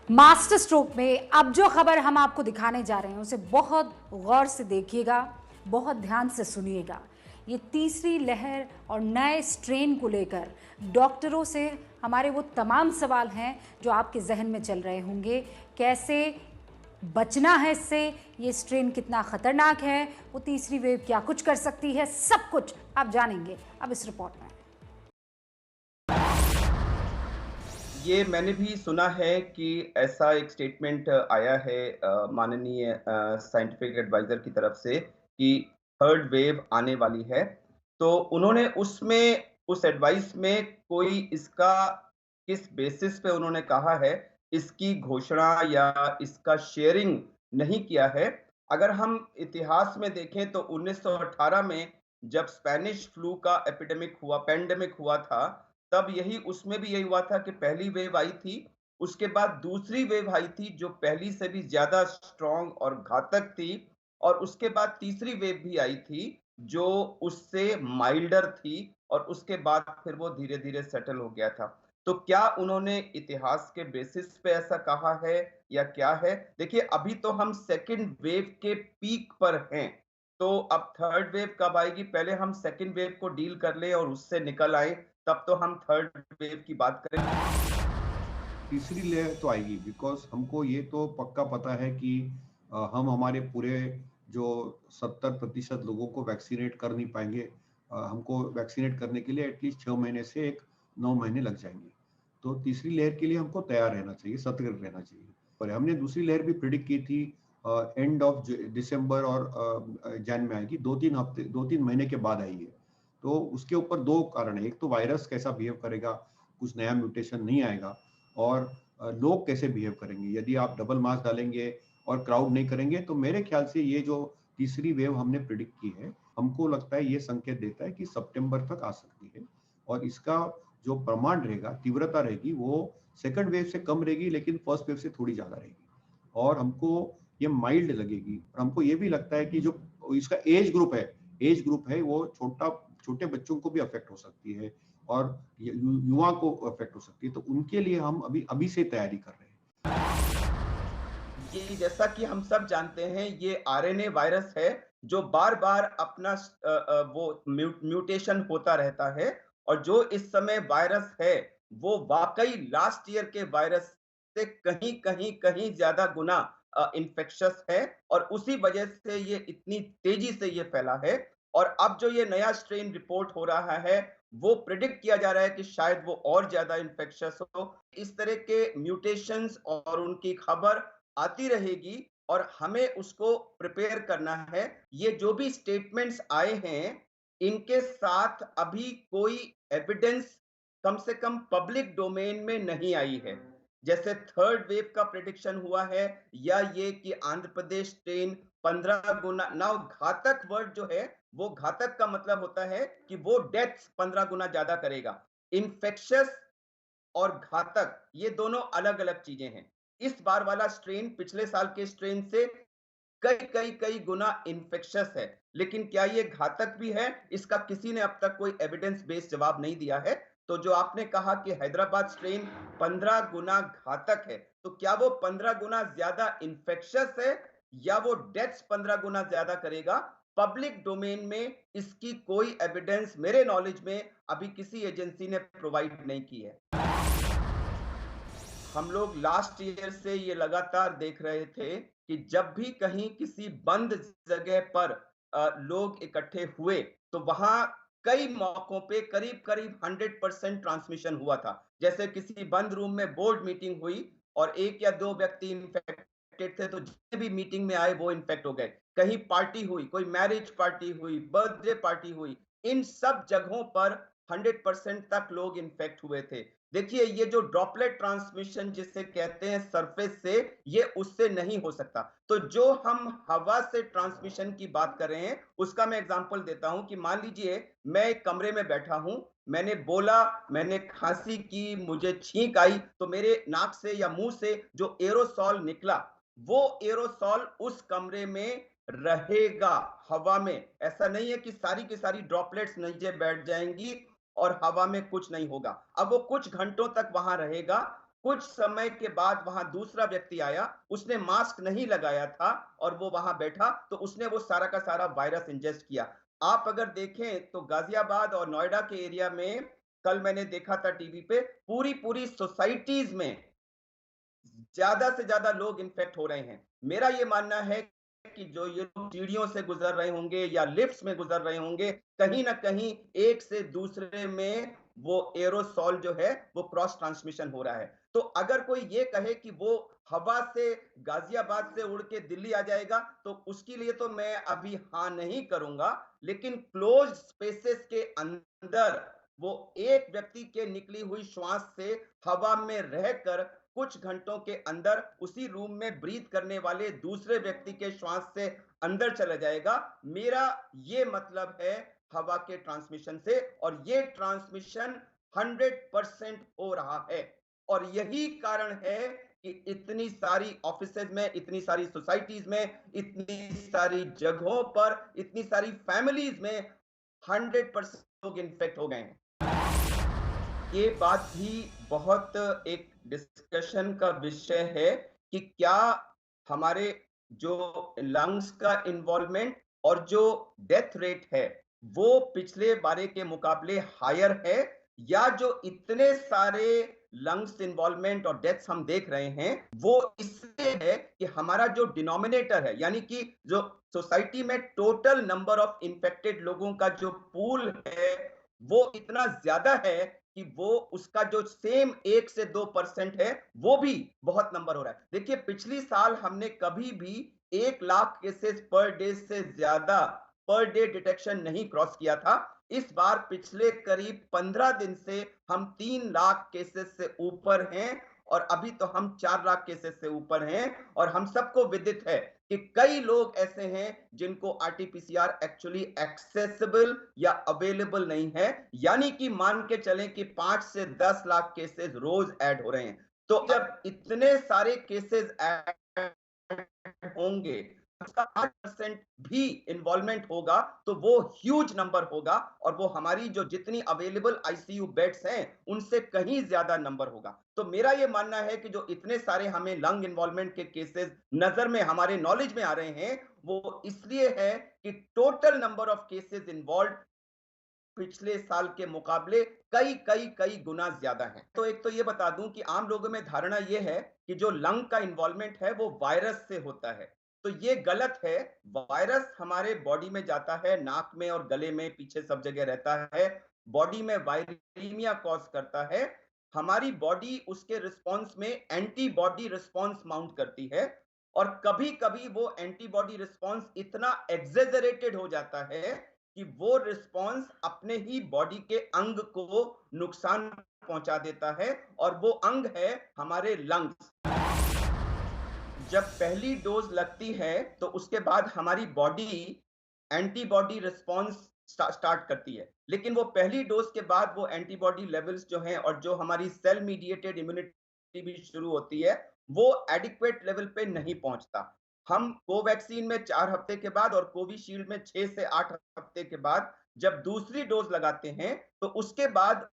Master stroke में अब जो खबर हम आपको दिखाने जा रहे हैं उसे बहुत गौर से देखिएगा, बहुत ध्यान से सुनिएगा। ये तीसरी लहर और नए स्ट्रेन को लेकर डॉक्टरों से हमारे वो तमाम सवाल हैं जो आपके जहन में चल रहे होंगे। कैसे बचना है इससे, ये स्ट्रेन कितना खतरनाक है, वो तीसरी वेव क्या कुछ कर सकती है, सब कुछ आप जानेंगे अब इस रिपोर्ट में। ये मैंने भी सुना है कि ऐसा एक स्टेटमेंट आया है माननीय साइंटिफिक एडवाइजर की तरफ से कि थर्ड वेव आने वाली है। तो उन्होंने उसमें उस एडवाइस में कोई इसका किस बेसिस पे उन्होंने कहा है, इसकी घोषणा या इसका शेयरिंग नहीं किया है। अगर हम इतिहास में देखें तो 1918 में जब स्पेनिश फ्लू का पैंडेमिक हुआ था, तब यही उसमें भी यही हुआ था कि पहली वेव आई थी, उसके बाद दूसरी वेव आई थी जो पहली से भी ज़्यादा स्ट्रॉन्ग और घातक थी और उसके बाद तीसरी वेव भी आई थी, जो उससे माइल्डर थी और उसके बाद फिर वो धीरे-धीरे सेटल हो गया था। तो क्या उन्होंने इतिहास के बेसिस पे ऐसा कहा है या क्या है? देखिए, अभी तो हम सेकंड वेव के पीक पर हैं, तो अब थर्ड वेव कब आएगी, पहले हम सेकंड वेव को डील कर लें और उससे निकल आएँ, तब तो हम थर्ड वेव की बात करेंगे। तीसरी लेयर तो आएगी बिकॉज हमको ये तो पक्का पता है कि हम हमारे पूरे जो 70% लोगों को वैक्सीनेट कर नहीं पाएंगे। हमको वैक्सीनेट करने के लिए एटलीस्ट 6 महीने से 9 महीने लग जाएंगे। तो तीसरी लेयर के लिए हमको तैयार रहना चाहिए, सतर्क रहना चाहिए। और हमने दूसरी लेयर भी प्रिडिक्ट की थी एंड ऑफ दिसंबर और जैन में आएगी, 2-3 महीने के बाद आई है। तो उसके ऊपर दो कारण है, एक तो वायरस कैसा बिहेव करेगा, कुछ नया म्यूटेशन नहीं आएगा, और लोग कैसे बिहेव करेंगे। यदि आप डबल मास्क डालेंगे और क्राउड नहीं करेंगे तो मेरे ख्याल से ये जो तीसरी वेव हमने प्रिडिक्ट की है, हमको लगता है ये संकेत देता है कि सितंबर तक आ सकती है। और इसका जो प्रमाण रहेगा, तीव्रता रहेगी, वो सेकंड वेव से कम रहेगी लेकिन फर्स्ट वेव से थोड़ी ज्यादा रहेगी और हमको ये माइल्ड लगेगी। और हमको ये भी लगता है कि जो इसका एज ग्रुप है वो छोटे बच्चों को भी अफेक्ट हो सकती है और युवा को अफेक्ट हो सकती है। तो उनके लिए हम अभी से तैयारी कर रहे हैं। ये जैसा कि हम सब जानते हैं, ये आरएनए वायरस है जो बार-बार अपना वो म्यूटेशन होता रहता है और जो इस समय वायरस है, वो वाक़ई लास्ट ईयर के वायरस से कहीं ज़्यादा गुना इन्फेक्शियस है और उसी वजह से ये इतनी तेज़ी से ये फैला है। और अब जो ये नया स्ट्रेन रिपोर्ट हो रहा है, वो प्रिडिक्ट किया जा रहा है कि शायद वो और ज़्यादा इन्फेक्शियस हो। इस तरह के म्यूटेशंस और उनकी खबर आती रहेगी और हमें उसको प्रिपेयर करना है। ये जो भी स्टेटमेंट्स आए हैं, इनके साथ अभी कोई एविडेंस कम से कम पब्लिक डोमेन में नहीं आई है। जैसे थर्ड वेव का प्रेडिक्शन हुआ है या ये कि आंध्र प्रदेश ट्रेन 15 गुना नाउ घातक वर्ड जो है, वो घातक का मतलब होता है कि वो डेथ्स 15 गुना ज़्यादा करेगा। इन्फेक्शियस और घातक ये दोनों अलग-अलग चीजें हैं। इस बार वाला स्ट्रेन पिछले साल के स्ट्रेन से कई गुना इन्फेक्शियस है, लेकिन क्या ये घातक भी है? इसका किसी ने अब तक कोई एविडेंस बेस्ड जवाब नहीं दिया है। तो जो आपने कहा कि हैदराबाद स्ट्रेन 15 गुना घातक है, तो क्या वो 15 गुना ज्यादा इन्फेक्शियस है या वो डेथ्स 15 गुना ज्यादा करेगा? पब्लिक डोमेन में इसकी कोई एविडेंस मेरे नॉलेज में अभी किसी एजेंसी ने प्रोवाइड नहीं की है। हम लोग लास्ट ईयर से ये लगातार देख रहे थे कि जब भी कहीं किसी बंद जगह पर लोग इकट्ठे हुए, तो वहां कई मौकों पे करीब-करीब 100% ट्रांसमिशन हुआ था। जैसे किसी बंद रूम में बोर्ड मीटिंग हुई और 1 या 2 व्यक्ति इन्फेक्टेड थे, तो जितने भी मीटिंग में आए वो इन्फेक्ट हो गए। कहीं पार्टी हुई, कोई मैरिज पार्टी हुई, बर्थडे पार्टी हुई, इन सब जगहों पर 100% तक लोग इन्फेक्ट हुए थे। देखिए, ये जो ड्रॉपलेट ट्रांसमिशन जिसे कहते हैं सरफेस से, ये उससे नहीं हो सकता। तो जो हम हवा से ट्रांसमिशन की बात कर रहे हैं, उसका मैं एग्जांपल देता हूं कि मान लीजिए मैं एक कमरे में बैठा हूं, मैंने बोला, मैंने खांसी की, मुझे छींक आई, तो मेरे नाक से या मुंह से जो एरोसॉल निकला, वो एरोसॉल उस कमरे में रहेगा हवा में। ऐसा नहीं है कि सारी की सारी ड्रॉपलेट्स नीचे बैठ जाएंगी और हवा में कुछ नहीं होगा। अब वो कुछ घंटों तक वहां रहेगा कुछ समय के बाद वहां दूसरा व्यक्ति आया, उसने मास्क नहीं लगाया था और वो वहां बैठा, तो उसने वो सारा का सारा वायरस इंजेस्ट किया। आप अगर देखें तो गाजियाबाद और नोएडा के एरिया में कल मैंने देखा था टीवी पे, पूरी पूरी सोसाइटीज में ज्यादा से ज्यादा लोग इन्फेक्ट हो रहे हैं। मेरा ये मानना है कि जो ये लोग सीढ़ियों से गुजर रहे होंगे या लिफ्ट्स में गुजर रहे होंगे, कहीं ना कहीं एक से दूसरे में वो एरोसॉल जो है वो क्रॉस ट्रांसमिशन हो रहा है। तो अगर कोई ये कहे कि वो हवा से गाजियाबाद से उड़ के दिल्ली आ जाएगा, तो उसके लिए तो मैं अभी हाँ नहीं करूंगा, लेकिन क्लोज स्पेसेस के अंदर वो एक व्यक्ति के निकली हुई श्वास से हवा में रहकर कुछ घंटों के अंदर उसी रूम में ब्रीथ करने वाले दूसरे व्यक्ति के श्वास से अंदर चला जाएगा। मेरा ये मतलब है हवा के ट्रांसमिशन से, और ये ट्रांसमिशन 100% हो रहा है। और यही कारण है कि इतनी सारी ऑफिसेज में, इतनी सारी सोसाइटीज में, इतनी सारी जगहों पर, इतनी सारी फैमिलीज में 100% लोग इन्फेक्ट हो गए हैं। ये बात भी बहुत एक डिस्कशन का विषय है कि क्या हमारे जो लंग्स का इन्वॉल्वमेंट और जो डेथ रेट है वो पिछले बारे के मुकाबले हायर है, या जो इतने सारे लंग्स इन्वॉल्वमेंट और डेथ्स हम देख रहे हैं वो इसलिए है कि हमारा जो डिनोमिनेटर है, यानी कि जो सोसाइटी में टोटल नंबर ऑफ इन्फेक्टेड लोगों का जो पूल है वो इतना ज्यादा है कि वो उसका जो सेम 1 से 2% है वो भी बहुत नंबर हो रहा है। देखिए पिछली साल हमने कभी भी 1 लाख केसेस पर डे से ज्यादा पर डे डिटेक्शन नहीं क्रॉस किया था। इस बार पिछले करीब 15 दिन से हम 3 लाख केसेस से ऊपर हैं, और अभी तो हम 4 लाख केसेस से ऊपर हैं। और हम सबको विदित है कि कई लोग ऐसे हैं जिनको आरटीपीसीआर एक्चुअली एक्सेसिबल या अवेलेबल नहीं है, यानी कि मान के चलें कि 5 से 10 लाख केसेस रोज ऐड हो रहे हैं। तो जब इतने सारे केसेस ऐड होंगे, उसका 8% भी इन्वॉल्वमेंट होगा तो वो ह्यूज नंबर होगा, और वो हमारी जो जितनी अवेलेबल आईसीयू बेड्स हैं उनसे कहीं ज्यादा नंबर होगा। तो मेरा ये मानना है कि जो इतने सारे हमें लंग इन्वॉल्वमेंट के केसेस नजर में, हमारे नॉलेज में आ रहे हैं, वो इसलिए है कि total number of cases involve पिछले साल के मुकाबले कई कई कई गुना ज्यादा है। तो एक तो ये बता दूं कि आम लोगों में धारणा ये है कि जो लंग का इन्वॉल्वमेंट है वो वायरस से होता है, तो ये गलत है। वायरस हमारे बॉडी में जाता है, नाक में और गले में, पीछे सब जगह रहता है, बॉडी में वायरीमिया कॉज करता है। हमारी बॉडी उसके रिस्पॉन्स में एंटीबॉडी रिस्पॉन्स माउंट करती है, और कभी कभी वो एंटीबॉडी रिस्पॉन्स इतना एग्जेजरेटेड हो जाता है कि वो रिस्पॉन्स अपने ही बॉडी के अंग को नुकसान पहुंचा देता है, और वो अंग है हमारे लंग्स। जब पहली डोज लगती है तो उसके बाद हमारी बॉडी एंटीबॉडी रिस्पॉन्स स्टार्ट करती है, लेकिन वो पहली डोज के बाद वो एंटीबॉडी लेवल्स जो हैं और जो हमारी सेल मीडिएटेड इम्यूनिटी भी शुरू होती है वो एडिक्वेट लेवल पे नहीं पहुंचता। हम कोवैक्सीन में 4 हफ्ते के बाद और कोविशील्ड में 6 से 8 हफ्ते के बाद जब दूसरी डोज लगाते हैं तो उसके बाद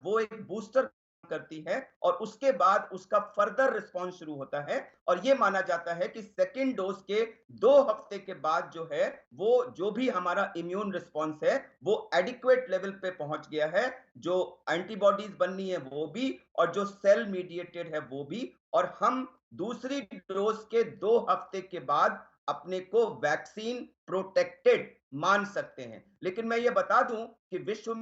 वो एक बूस्टर करती है, और उसके बाद उसका फर्दर रिस्पॉन्स शुरू होता है। और ये माना जाता है कि सेकेंड डोज के 2 हफ्ते के बाद जो है वो जो भी हमारा इम्यून रिस्पॉन्स है वो एडिक्वेट लेवल पे पहुंच गया है, जो एंटीबॉडीज बननी है वो भी और जो सेल मीडिएटेड है वो भी, और हम दूसरी डोज के 2 हफ्ते के बाद अपने को वैक्सीन प्रोटेक्टेड मान सकते हैं। लेकिन मैं ये बता दूं कि विश्व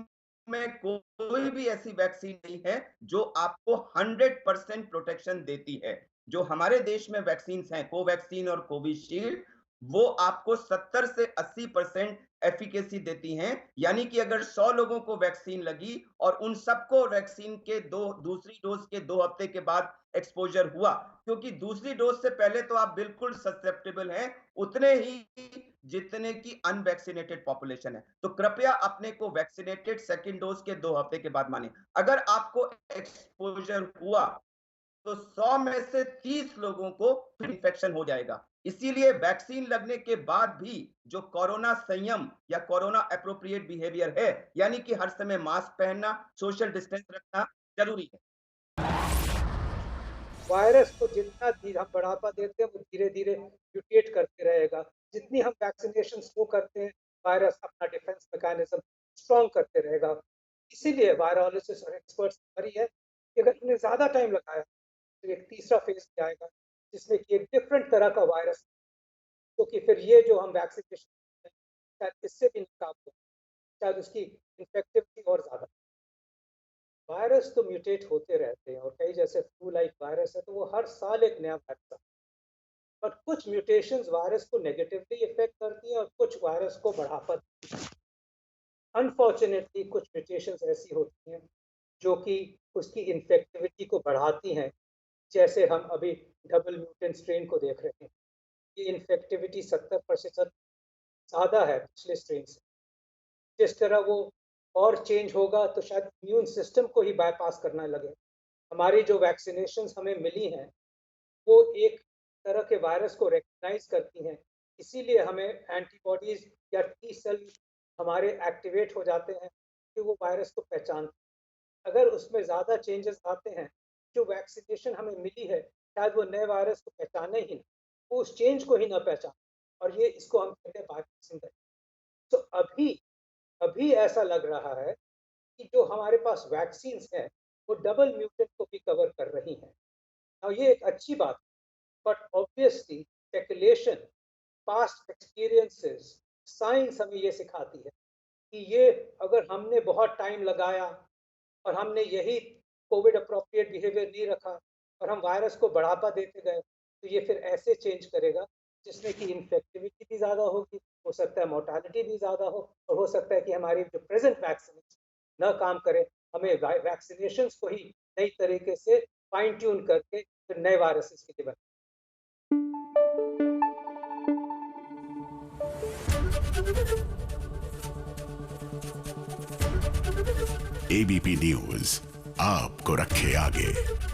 में कोई भी ऐसी वैक्सीन नहीं है जो आपको 100% प्रोटेक्शन देती है। जो हमारे देश में वैक्सीन हैं, कोवैक्सीन और कोविशील्ड, वो आपको 70 से 80% एफिकेसी देती हैं। यानी कि अगर 100 लोगों को वैक्सीन लगी और उन सबको वैक्सीन के दूसरी डोज के 2 हफ्ते के बाद एक्सपोजर हुआ, क्योंकि दूसरी डोज से पहले तो आप बिल्कुल ससेप्टेबल हैं, उतने ही जितने की अनवैक्सीनेटेड पॉपुलेशन है। तो कृपया अपने को वैक्सीनेटेड सेकेंड डोज के 2 हफ्ते के बाद माने। अगर आपको एक्सपोजर हुआ तो 100 में से 30 लोगों को इन्फेक्शन हो जाएगा। इसीलिए वैक्सीन लगने के बाद भी जो कोरोना संयम या कोरोना एप्रोप्रिएट बिहेवियर है, यानी कि हर समय मास्क पहनना, सोशल डिस्टेंस रखना जरूरी है। वायरस को जितना हम बढ़ावा देते हैं वो धीरे धीरे म्यूटेट करते रहेगा। जितनी हम वैक्सीनेशन स्लो करते हैं, वायरस अपना डिफेंस मैकेनिज्म स्ट्रॉन्ग करते रहेगा। इसीलिए वायरोलॉजिस्ट और एक्सपर्ट्स की है कि अगर हमने ज़्यादा टाइम लगाया तो एक तीसरा फेज भी आएगा जिसमें कि एक डिफरेंट तरह का वायरस, तो कि फिर ये जो हम वैक्सीनेशन शायद इससे भी निकाल हो, शायद उसकी इन्फेक्टिविटी और ज़्यादा। वायरस तो म्यूटेट होते रहते हैं और कई जैसे फ्लू लाइक वायरस है तो वो हर साल एक नया वायरस आता है। बट कुछ म्यूटेशंस वायरस को नेगेटिवली इफेक्ट करती हैं और कुछ वायरस को बढ़ावा देती हैं। अनफॉर्चुनेटली कुछ म्यूटेशंस ऐसी होती हैं जो कि उसकी इन्फेक्टिविटी को बढ़ाती हैं, जैसे हम अभी डबल म्यूटेंट स्ट्रेन को देख रहे हैं। ये इन्फेक्टिविटी 70% ज़्यादा है पिछले स्ट्रेन से। जिस तरह वो और चेंज होगा तो शायद इम्यून सिस्टम को ही बाईपास करना लगे। हमारी जो वैक्सीनेशंस हमें मिली हैं वो एक तरह के वायरस को रिकग्नाइज करती हैं, इसीलिए हमें एंटीबॉडीज या टी सेल हमारे एक्टिवेट हो जाते हैं कि वो वायरस को पहचानते हैं। अगर उसमें ज़्यादा चेंजेस आते हैं, जो वैक्सीनेशन हमें मिली है शायद वो नए वायरस को पहचाने ही ना, वो उस चेंज को ही ना पहचाने, और ये इसको हम कहते हैं बायपासिंग। तो अभी अभी ऐसा लग रहा है कि जो हमारे पास वैक्सीन्स हैं वो डबल म्यूटेंट को भी कवर कर रही हैं। और ये एक अच्छी बात है, but obviously speculation, past experiences, science हमें ये सिखाती है कि ये अगर हमने बहुत टाइम लगाया और हमने यही कोविड अप्रोप्रिएट बिहेवियर नहीं रखा और हम वायरस को बढ़ावा देते गए तो ये फिर ऐसे चेंज करेगा जिसमें कि इन्फेक्टिविटी भी ज़्यादा होगी, हो सकता है मोर्टालिटी भी ज़्यादा हो, और हो सकता है कि हमारी जो प्रेजेंट वैक्सीन न काम करे, हमें वैक्सीनेशंस को ही नई तरीके से फाइन ट्यून करके फिर नए वायरसेस के लिए एबीपी न्यूज आपको रखे आगे।